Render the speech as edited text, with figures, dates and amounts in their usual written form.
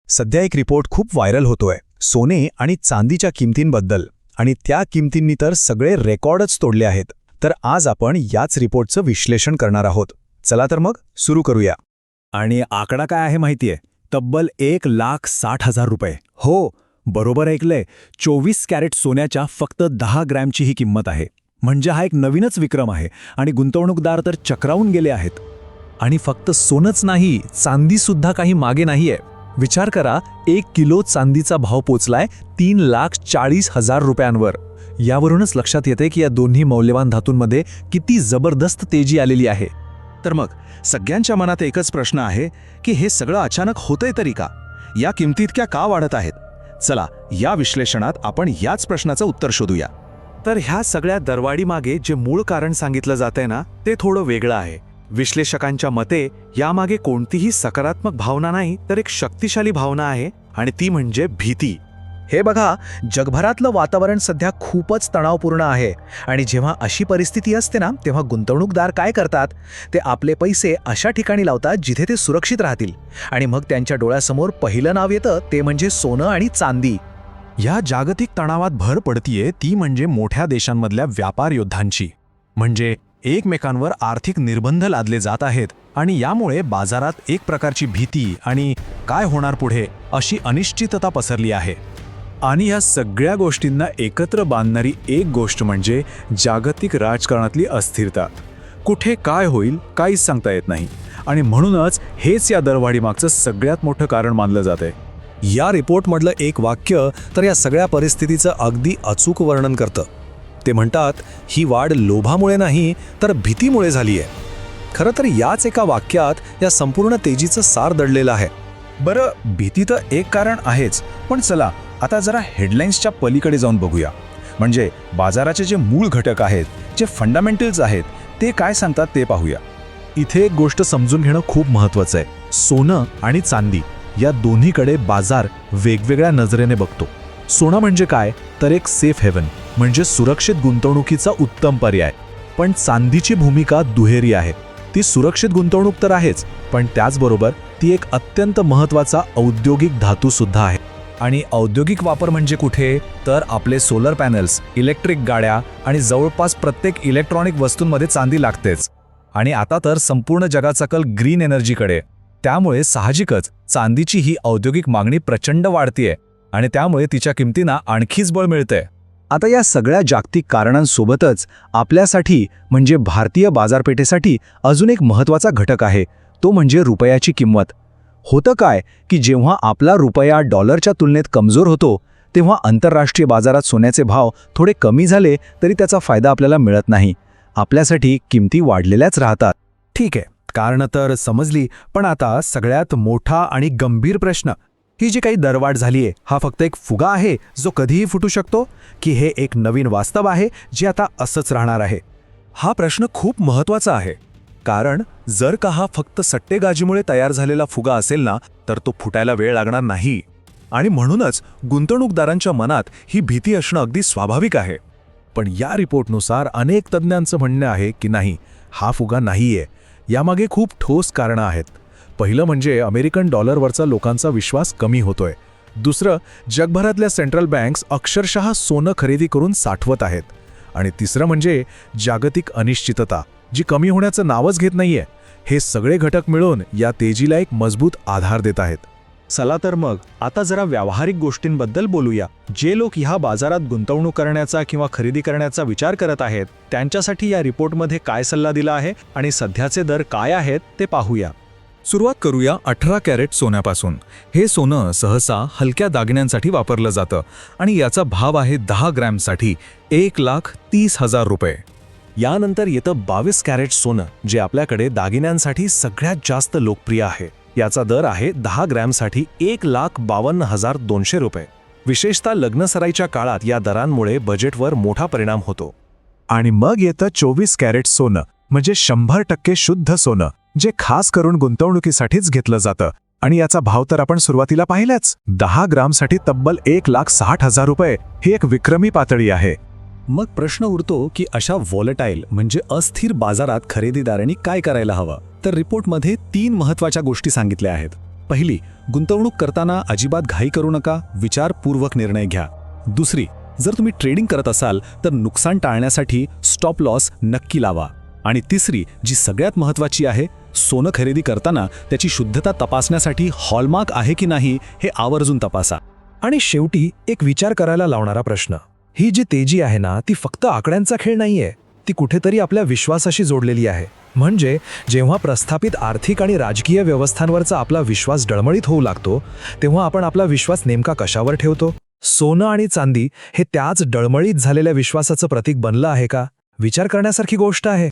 सध्या एक रिपोर्ट खूप व्हायरल होतोय सोने आणि चांदीच्या किमतींबद्दल, आणि त्या किमतींनी तर सगळे रेकॉर्डच तोडले आहेत. तर आज आपण याच रिपोर्टचं विश्लेषण करणार आहोत. चला तर मग सुरू करूया. आणि आकडा काय आहे माहितीये? तब्बल 1,60,000 रुपये. हो, बरोबर ऐकलंय. 24 कॅरेट सोन्याच्या फक्त 10 ग्रॅमची ही किंमत आहे. म्हणजे हा एक नवीनच विक्रम आहे आणि गुंतवणूकदार तर चक्रावून गेले आहेत. आणि फक्त सोनच नाही, चांदीसुद्धा काही मागे नाहीये. विचार करा, 1 किलो चांदीचा भाव पोचलाय 3,40,000 रुपयांवर. यावरूनच लक्षात येते की या दोन्ही मौल्यवान धातूंमध्ये किती जबरदस्त तेजी आलेली आहे. तर मग सगळ्यांच्या मनात एकच प्रश्न आहे की हे सगळं अचानक होतंय तरी का? या किमती इतक्या का वाढत आहेत? चला, या विश्लेषणात आपण याच प्रश्नाचं उत्तर शोधूया. तर ह्या सगळ्या दरवाढीमागे जे मूळ कारण सांगितलं जातंय ना, ते थोडं वेगळं आहे. विश्लेषकांच्या मते यामागे कोणतीही सकारात्मक भावना नाही, तर एक शक्तिशाली भावना आहे, आणि ती म्हणजे भीती. हे बघा, जगभरातलं वातावरण सध्या खूपच तणावपूर्ण आहे, आणि जेव्हा अशी परिस्थिती असते ना, तेव्हा गुंतवणूकदार काय करतात? ते आपले पैसे अशा ठिकाणी लावतात जिथे ते सुरक्षित राहतील. आणि मग त्यांच्या डोळ्यासमोर पहिलं नाव येतं, ते म्हणजे सोनं आणि चांदी. या जागतिक तणावात भर पडतीये ती म्हणजे मोठ्या देशांमधल्या व्यापार युद्धांची. म्हणजे एकमेकांवर आर्थिक निर्बंध लादले जात आहेत, आणि यामुळे बाजारात एक प्रकारची भीती आणि काय होणार पुढे अशी अनिश्चितता पसरली आहे. आणि या सगळ्या गोष्टींना एकत्र बांधणारी एक गोष्ट म्हणजे जागतिक राजकारणातली अस्थिरता. कुठे काय होईल काहीच सांगता येत नाही, आणि म्हणूनच हेच या दरवाढीमागचं सगळ्यात मोठं कारण मानलं जातंय. या रिपोर्टमधलं एक वाक्य तर या सगळ्या परिस्थितीचं अगदी अचूक वर्णन करतं. ते म्हणतात, ही वाढ लोभामुळे नाही तर भीतीमुळे झाली आहे. खरं तर याच एका वाक्यात या संपूर्ण तेजीचं सार दडलेलं आहे. बरं, भीती तर एक कारण आहेच, पण चला आता जरा हेडलाईन्सच्या पलीकडे जाऊन बघूया. म्हणजे बाजाराचे जे मूळ घटक आहेत, जे फंडामेंटल्स आहेत, ते काय सांगतात ते पाहूया. इथे एक गोष्ट समजून घेणं खूप महत्त्वाचं आहे. सोनं आणि चांदी या दोन्हीकडे बाजार वेगवेगळ्या नजरेने बघतो. सोनं म्हणजे काय, तर एक सेफ हेवन, म्हणजे सुरक्षित गुंतवणुकीचा उत्तम पर्याय. पण चांदीची भूमिका दुहेरी आहे. ती सुरक्षित गुंतवणूक तर आहेच, पण त्याचबरोबर ती एक अत्यंत महत्त्वाचा औद्योगिक धातू सुद्धा आहे. आणि औद्योगिक वापर म्हणजे कुठे, तर आपले सोलर पॅनल्स, इलेक्ट्रिक गाड्या आणि जवळपास प्रत्येक इलेक्ट्रॉनिक वस्तूंमध्ये चांदी लागतेच. आणि आता तर संपूर्ण जगाचा कल ग्रीन एनर्जीकडे. त्यामुळे साहजिकच चांदीची ही औद्योगिक मागणी प्रचंड वाढतीये, आणि त्यामुळे तिच्या किमतींना आणखीच बळ मिळते. आता या सगळ्या जागतिक कारणांसोबतच आपल्यासाठी म्हणजे भारतीय बाजारपेठेसाठी अजून एक महत्त्वाचा घटक आहे, तो म्हणजे रुपयाची किंमत. होतं काय की जेव्हा आपला रुपया डॉलरच्या तुलनेत कमजोर होतो, तेव्हा आंतरराष्ट्रीय बाजारात सोन्याचे भाव थोडे कमी झाले तरी त्याचा फायदा आपल्याला मिळत नाही. आपल्यासाठी किमती वाढलेल्याच राहतात. ठीक आहे, कारणं तर समजली, पण आता सगळ्यात मोठा आणि गंभीर प्रश्न, ही जी काही दरवाढ झालीये, हा फक्त एक फुगा आहे जो कधीही फुटू शकतो, की हे एक नवीन वास्तव आहे जे आता असंच राहणार आहे? हा प्रश्न खूप महत्त्वाचा आहे, कारण जर का हा फक्त सट्टेगाजीमुळे तयार झालेला फुगा असेल ना, तर तो फुटायला वेळ लागणार नाही. आणि म्हणूनच गुंतवणूकदारांच्या मनात ही भीती असणं अगदी स्वाभाविक आहे. पण या रिपोर्टनुसार अनेक तज्ज्ञांचं म्हणणं आहे की नाही, हा फुगा नाहीये. यामागे खूप ठोस कारणं आहेत. पहिलं म्हणजे अमेरिकन डॉलरवरचा लोकांचा विश्वास कमी होतोय. दुसरं, जगभरातल्या सेंट्रल बँक्स अक्षरशः सोनं खरेदी करून साठवत आहेत. आणि तिसरं म्हणजे जागतिक अनिश्चितता, जी कमी होण्याचं नावच घेत नाहीये. हे सगळे घटक मिळून या तेजीला एक मजबूत आधार देत आहेत. चला तर मग आता जरा व्यावहारिक गोष्टींबद्दल बोलूया. जे लोक ह्या बाजारात गुंतवणूक करण्याचा किंवा खरेदी करण्याचा विचार करत आहेत, त्यांच्यासाठी या रिपोर्टमध्ये काय सल्ला दिला आहे आणि सध्याचे दर काय आहेत ते पाहूया. सुरुवात करूया 18 कॅरेट सोन्यापासून. हे सोनं सहसा हलक्या दागिन्यांसाठी वापरलं जातं, आणि याचा भाव आहे 10 ग्रॅमसाठी 1,30,000 रुपये. यानंतर येतं 22 कॅरेट सोनं, जे आपल्याकडे दागिन्यांसाठी सगळ्यात जास्त लोकप्रिय आहे. याचा दर आहे 10 ग्रॅमसाठी 1,52,200 रुपये. विशेषतः लग्नसराईच्या काळात या दरांमुळे बजेटवर मोठा परिणाम होतो. आणि मग येतं 24 कॅरेट सोनं, म्हणजे 100% शुद्ध सोनं, जे खास करून गुंतवणुकीसाठीच घेतलं जातं. आणि याचा भाव तर आपण सुरुवातीला पाहिलाच, 10 ग्रामसाठी तब्बल 1,60,000 रुपये. ही एक विक्रमी पातळी आहे. मग प्रश्न उरतो की अशा व्हॉलेटाईल म्हणजे अस्थिर बाजारात खरेदीदारांनी काय करायला हवं? तर रिपोर्टमध्ये 3 महत्त्वाच्या गोष्टी सांगितल्या आहेत. पहिली, गुंतवणूक करताना अजिबात घाई करू नका, विचारपूर्वक निर्णय घ्या. दुसरी, जर तुम्ही ट्रेडिंग करत असाल तर नुकसान टाळण्यासाठी स्टॉप लॉस नक्की लावा. आणि तिसरी, जी सगळ्यात महत्त्वाची आहे, सोनं खरेदी करताना त्याची शुद्धता तपासण्यासाठी हॉलमार्क आहे की नाही हे आवर्जून तपासा. आणि शेवटी एक विचार करायला लावणारा प्रश्न, ही जी तेजी आहे ना, ती फक्त आकड्यांचा खेळ नाहीये, ती कुठेतरी आपल्या विश्वासाशी जोडलेली आहे. म्हणजे जेव्हा प्रस्थापित आर्थिक आणि राजकीय व्यवस्थांवरचा आपला विश्वास डळमळीत होऊ लागतो, तेव्हा आपण आपला विश्वास नेमका कशावर ठेवतो? सोनं आणि चांदी हे त्याच डळमळीत झालेल्या विश्वासाचं प्रतीक बनलं आहे का? विचार करण्यासारखी गोष्ट आहे.